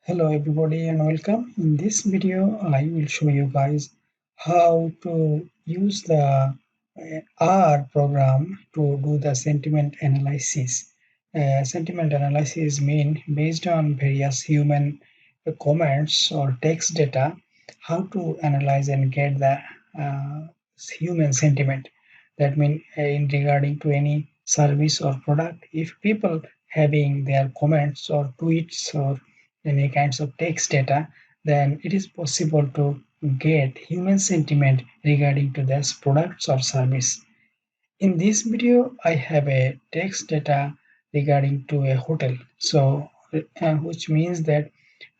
Hello everybody and welcome. In this video I will show you guys how to use the R program to do the sentiment analysis. Sentiment analysis mean based on various human comments or text data how to analyze and get the uh, human sentiment. That mean in regarding to any service or product, if people having their comments or tweets or any kinds of text data, then it is possible to get human sentiment regarding to this products or service. In this video, I have a text data regarding to a hotel. So, which means that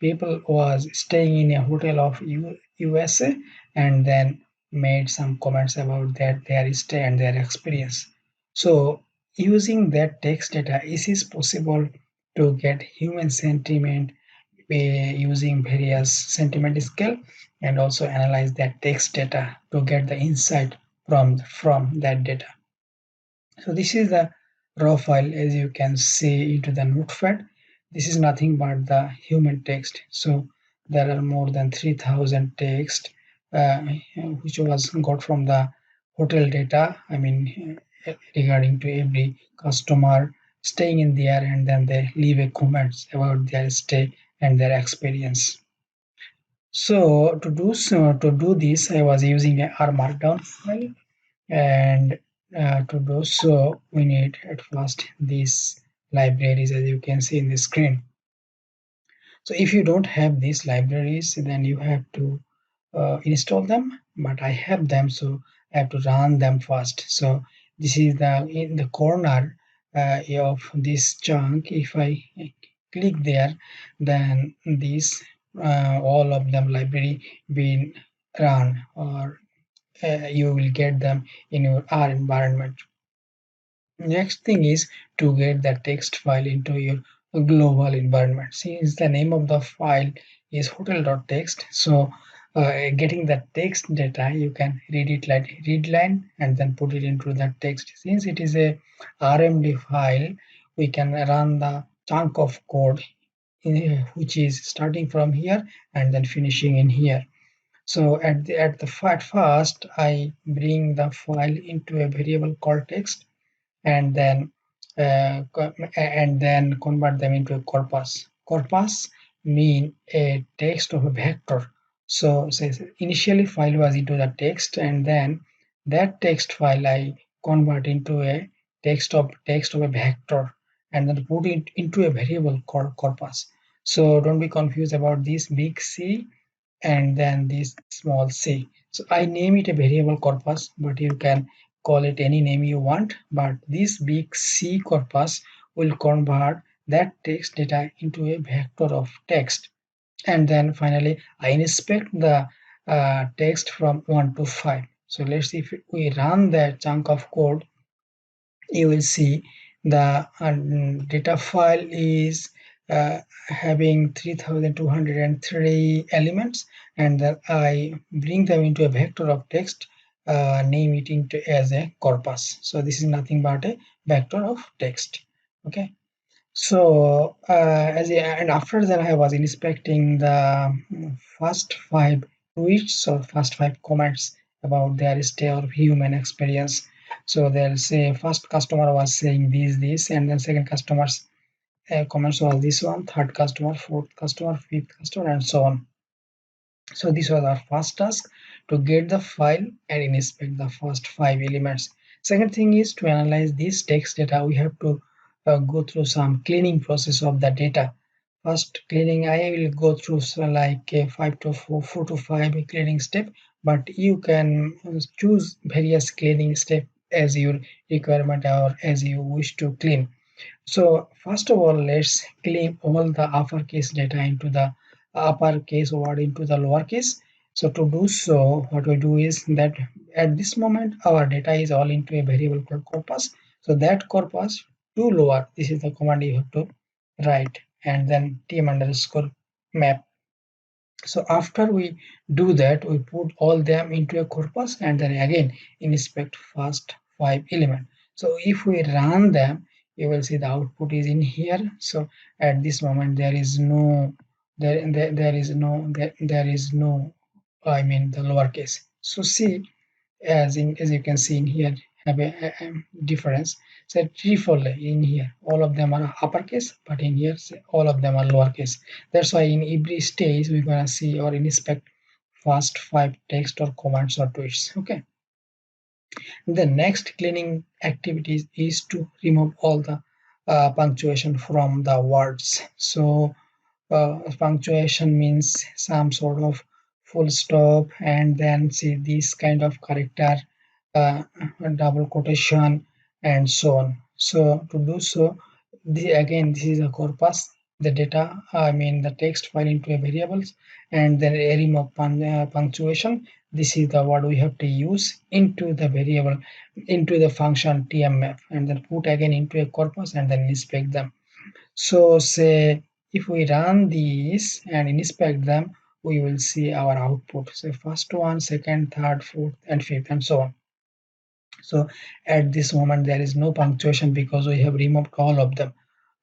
people was staying in a hotel of USA and then made some comments about that their stay and their experience. So, using that text data, it is possible to get human sentiment using various sentiment scale and also analyze that text data to get the insight from that data. So this is the raw file as you can see into the notepad. This is nothing but the human text. So there are more than 3000 text uh, which was got from the hotel data. I mean regarding to every customer staying in there and then they leave a comments about their stay and their experience. So to do this I was using a R markdown file and to do so we need at first these libraries as you can see in the screen. So if you don't have these libraries then you have to install them, but I have them, so I have to run them first. So this is the in the corner of this chunk. If I click there, then these all of them library being run, or you will get them in your R environment. Next thing is to get the text file into your global environment. Since the name of the file is hotel.txt, so getting the text data, you can read it like read line and then put it into the text. Since it is a RMD file, we can run the chunk of code which is starting from here and then finishing in here. So at first, I bring the file into a variable called text and then convert them into a corpus. Corpus mean a text of a vector. So says initially file was into the text and then that text file I convert into a text of a vector and then put it into a variable called corpus. So don't be confused about this big C and then this small c. So I name it a variable corpus, but you can call it any name you want. But this big C corpus will convert that text data into a vector of text. And then finally, I inspect the text from 1 to 5. So let's see if we run that chunk of code, you will see the data file is having 3203 elements and then I bring them into a vector of text, name it into as a corpus. So this is nothing but a vector of text. Okay, so and after that I was inspecting the first five tweets or first five comments about their stay or human experience. So they'll say first customer was saying this, and then second customer's comments was this one, third customer, fourth customer, fifth customer, and so on. So this was our first task, to get the file and inspect the first five elements. Second thing is to analyze this text data. We have to go through some cleaning process of the data. First cleaning, I will go through like five to four to five cleaning step, but you can choose various cleaning step as your requirement or as you wish to clean. So first of all, let's clean all the uppercase data into the uppercase word into the lowercase. So to do so, what we do is that at this moment our data is all into a variable called corpus. So that corpus to lower, this is the command you have to write, and then tm underscore map. So after we do that, we put all them into a corpus and then again inspect first five element. So if we run them, you will see the output is in here. So at this moment there is no there is no, I mean the lowercase. So see, as you can see in here, have a difference. So triple in here, all of them are uppercase, but in here say, all of them are lowercase. That's why in every stage we're gonna see or inspect first five text or commands or twists. Okay. The next cleaning activity is to remove all the punctuation from the words. So punctuation means some sort of full stop and then see this kind of character, uh, double quotation and so on. So to do so, again this is a corpus, the data, I mean the text file into a variables, and then a remove punctuation. This is the word we have to use into the variable, into the function tmf, and then put again into a corpus and then inspect them. So say if we run these and inspect them, we will see our output. So first one, second, third, fourth, and fifth, and so on. So at this moment there is no punctuation because we have removed all of them.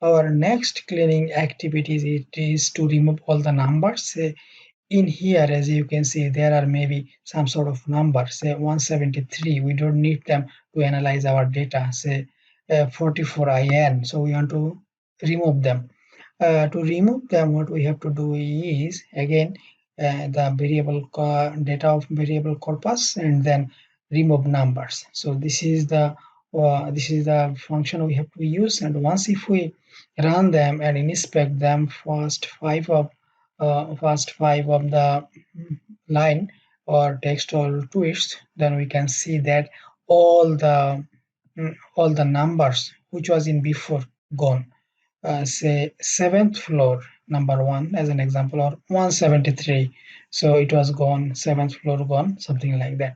Our next cleaning activities it is to remove all the numbers. Say in here, as you can see, there are maybe some sort of number, say 173. We don't need them to analyze our data. Say 44in. So we want to remove them. To remove them, what we have to do is again the variable data of variable corpus and then remove numbers. So this is the function we have to use. And once if we run them and inspect them, first five of the line or text or twist, then we can see that all the numbers which was in before gone. Say seventh floor number one as an example, or 173, so it was gone, seventh floor gone, something like that.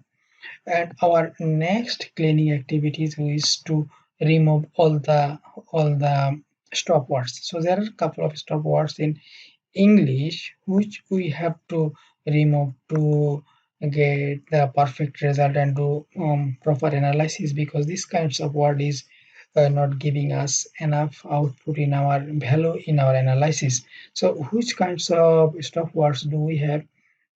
And our next cleaning activities is to remove all the stop words. So there are a couple of stop words in English which we have to remove to get the perfect result and do proper analysis, because this kinds of word is not giving us enough output in our value in our analysis. So which kinds of stop words do we have?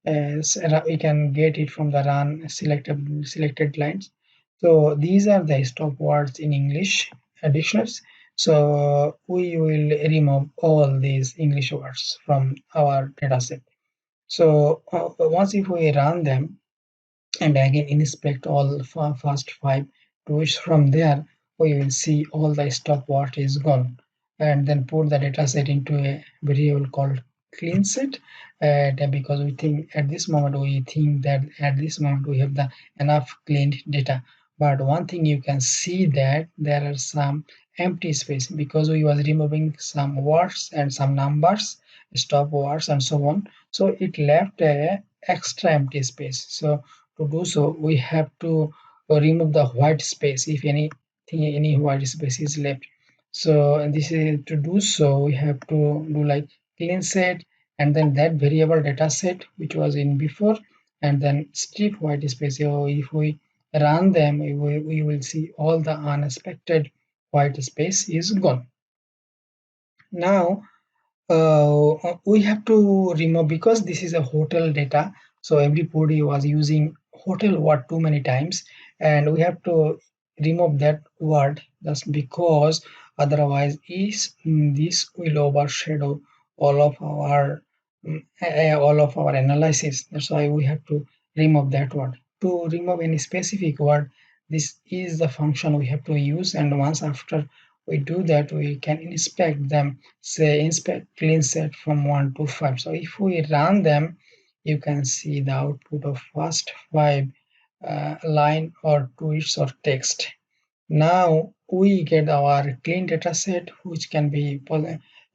We can get it from the run selected lines. So these are the stop words in English dictionaries. So we will remove all these English words from our dataset. So once if we run them and again inspect all first five tweets from there, we will see all the stopwatch is gone, and then put the data set into a variable called clean set. And because we think at this moment we think that at this moment we have the enough cleaned data, but one thing you can see that there are some empty space because we was removing some words and some numbers, stop words and so on. So it left a extra empty space. So to do so, we have to remove the white space if any white space is left. So and this is to do so, we have to do like clean set and then that variable data set which was in before, and then strip white space. So if we run them, we will see all the unexpected white space is gone. Now we have to remove, because this is a hotel data, so everybody was using hotel word too many times, and we have to remove that word just because otherwise this will overshadow all of our all of our analysis. That's why we have to remove that word. To remove any specific word, this is the function we have to use, and once after we do that, we can inspect them. Say inspect clean set from 1 to 5. So if we run them, you can see the output of first five line or tweets or text. Now we get our clean data set which can be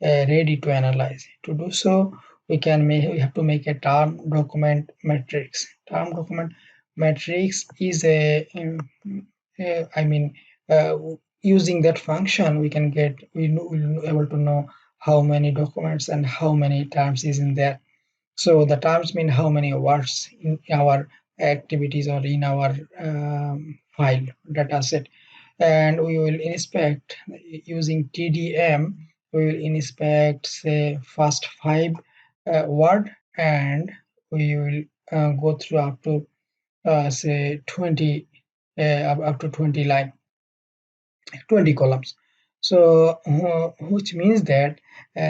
ready to analyze. To do so, we have to make a term document matrix. Term document matrix is I mean uh, using that function we can get we'll able to know how many documents and how many terms is in there. So the terms mean how many words in our activities or in our file data set. And we will inspect using TDM. We will inspect say first five word, and we will go through up to say 20 up to 20 line 20 columns. So which means that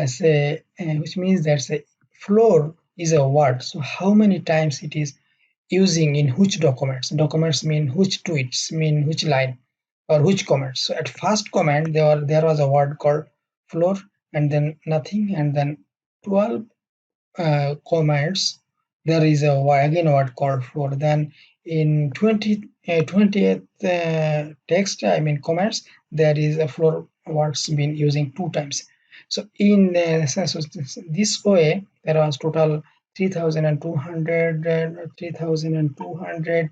say which means that say floor is a word, so how many times it is using in which documents mean which tweets mean which line or which comment. So at first comment there was a word called floor, and then nothing, and then 12 comments there is a again word called for. Then in 20th text, I mean comments, there is a floor words been using 2 times. So in this way there was total 3200 3200,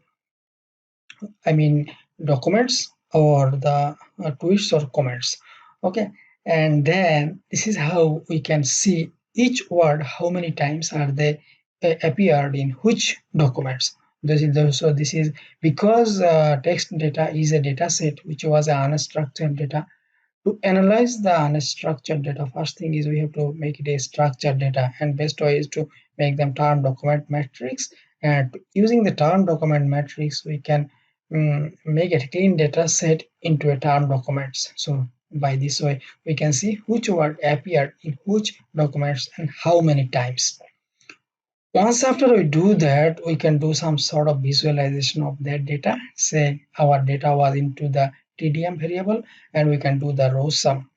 I mean documents or the tweets or comments. Okay, and then this is how we can see each word how many times are they appeared in which documents. So this is because text data is a data set which was an unstructured data. To analyze the unstructured data, first thing is we have to make it a structured data, and best way is to make them term document matrix. And using the term document matrix, we can make a clean data set into a term documents. So by this way, we can see which word appeared in which documents and how many times. Once after we do that, we can do some sort of visualization of that data. Say our data was into the TDM variable, and we can do the row sum,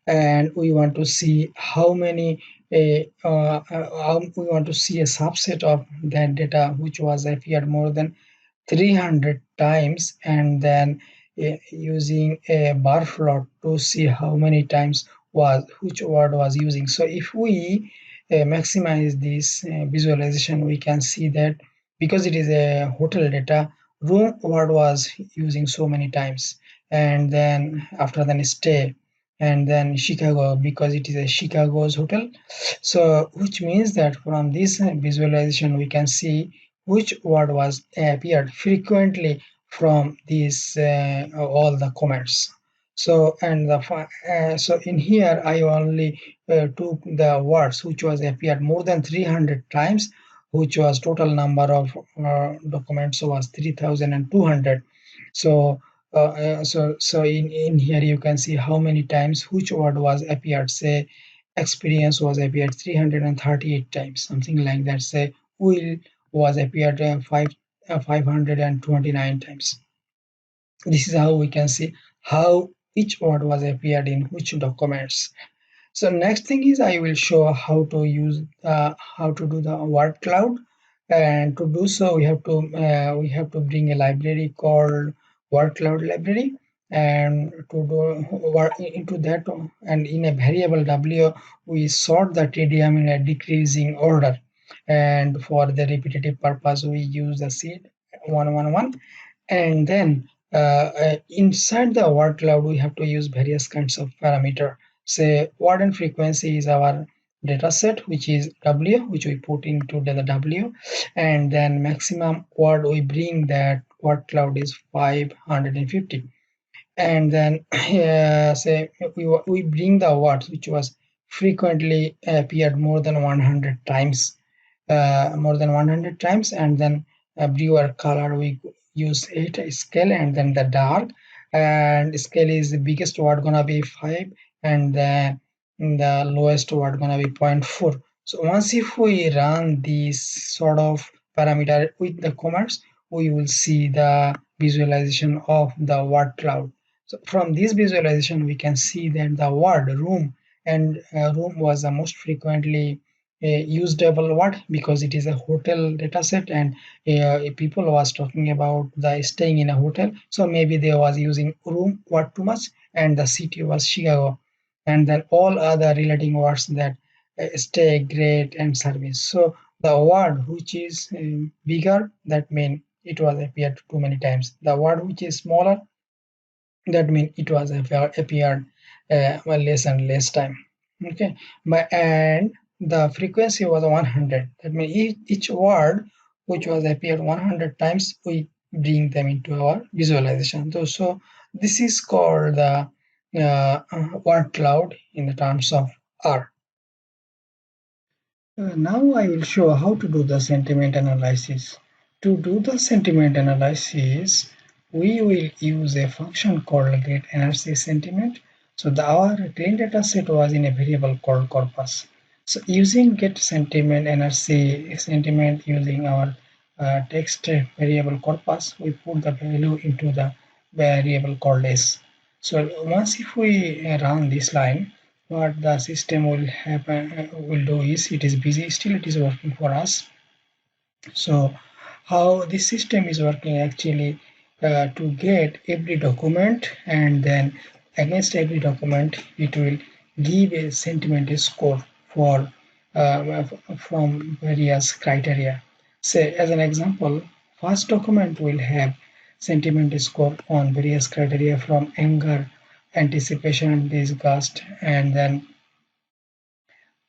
and we want to see how many we want to see a subset of that data which was appeared more than 300 times, and then using a bar plot to see how many times was which word was using. So if we maximize this visualization, we can see that because it is a hotel data, room word was using so many times, and then after then stay, and then Chicago because it is a Chicago's hotel. So which means that from this visualization we can see which word was appeared frequently from these all the comments. So and so in here I only took the words which was appeared more than 300 times, which was total number of documents was 3200. So in here you can see how many times which word was appeared. Say experience was appeared 338 times, something like that. Say will was appeared 529 times. This is how we can see how each word was appeared in which documents. So next thing is I will show how to do the word cloud, and to do so we have to bring a library called word cloud library, and to do work into that, and in a variable w we sort the TDM in a decreasing order, and for the repetitive purpose we use the seed 111. And then inside the word cloud we have to use various kinds of parameter. Say word and frequency is our data set, which is w, which we put into the w, and then maximum word we bring that word cloud is 550. And then say we bring the words which was frequently appeared more than 100 times, and then brewer color we use 8 scale, and then the dark and scale is the biggest word gonna be 5, and then the lowest word gonna be zero point 0.4. So once if we run this sort of parameter with the commands, we will see the visualization of the word cloud. So from this visualization we can see that the word room, and room was the most frequently a usable word because it is a hotel dataset, and people was talking about the staying in a hotel, so maybe they was using room word too much, and the city was Chicago, and then all other relating words that stay, great, and service. So the word which is bigger, that mean it was appeared too many times. The word which is smaller, that means it was appeared well, less and less time. Okay, but and the frequency was 100, that means each word which was appeared 100 times we bring them into our visualization. So this is called the word cloud in the terms of R. Now I will show how to do the sentiment analysis. To do the sentiment analysis, we will use a function called getNRC_sentiment. So our clean data set was in a variable called corpus. So using getSentiment NRC sentiment using our text variable corpus, we put the value into the variable called s. So once if we run this line, what the system will happen will do is it is busy, still it is working for us. So how this system is working actually, to get every document, and then against every document it will give a sentiment score for from various criteria. Say as an example, first document will have sentiment score on various criteria from anger, anticipation, disgust, and then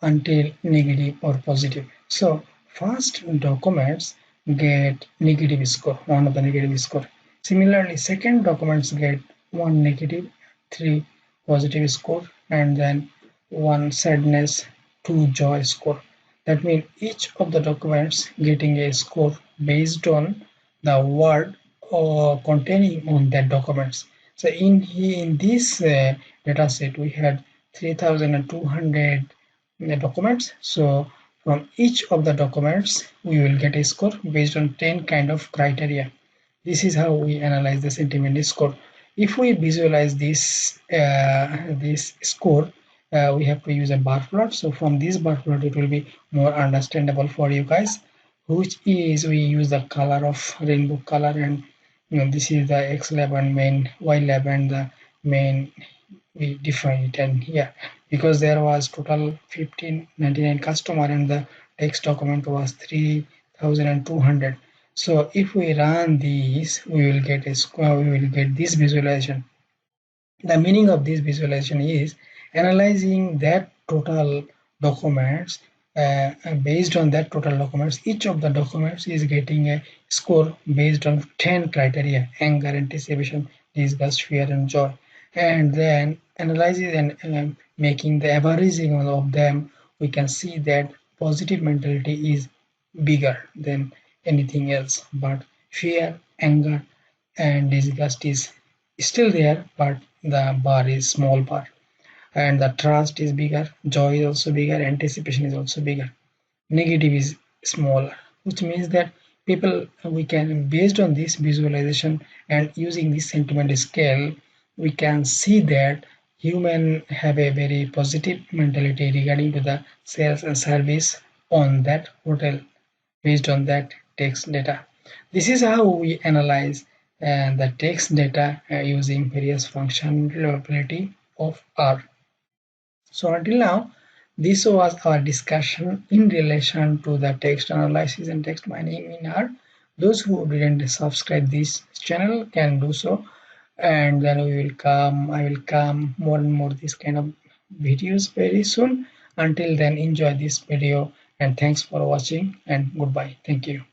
until negative or positive. So first documents get negative score, one of the negative score. Similarly, second documents get one negative, three positive score, and then one sadness, two joy score. That means each of the documents getting a score based on the word or containing on that documents. So in this data set we had 3,200 documents. So from each of the documents we will get a score based on 10 kind of criteria. This is how we analyze the sentiment score. If we visualize this score, we have to use a bar plot. So from this bar plot it will be more understandable for you guys, which is we use the color of rainbow color, and this is the X lab and main, Y lab and the main we define it. And here, because there was total 1599 customer and the text document was 3200, so if we run these we will get a score, we will get this visualization. The meaning of this visualization is analyzing that total documents. Based on that total documents, each of the documents is getting a score based on 10 criteria: anger, anticipation, disgust, fear, and joy. And then analyzing and making the averaging of them, we can see that positive mentality is bigger than anything else, but fear, anger, and disgust is still there, but the bar is small bar, and the trust is bigger, joy is also bigger, anticipation is also bigger, negative is smaller, which means that people, we can, based on this visualization and using this sentiment scale, we can see that human have a very positive mentality regarding to the sales and service on that hotel based on that text data. This is how we analyze the text data using various function reliability of R. So until now, this was our discussion in relation to the text analysis and text mining in R. Those who didn't subscribe this channel can do so, and then I will come more and more this kind of videos very soon. Until then, enjoy this video and thanks for watching and goodbye. Thank you.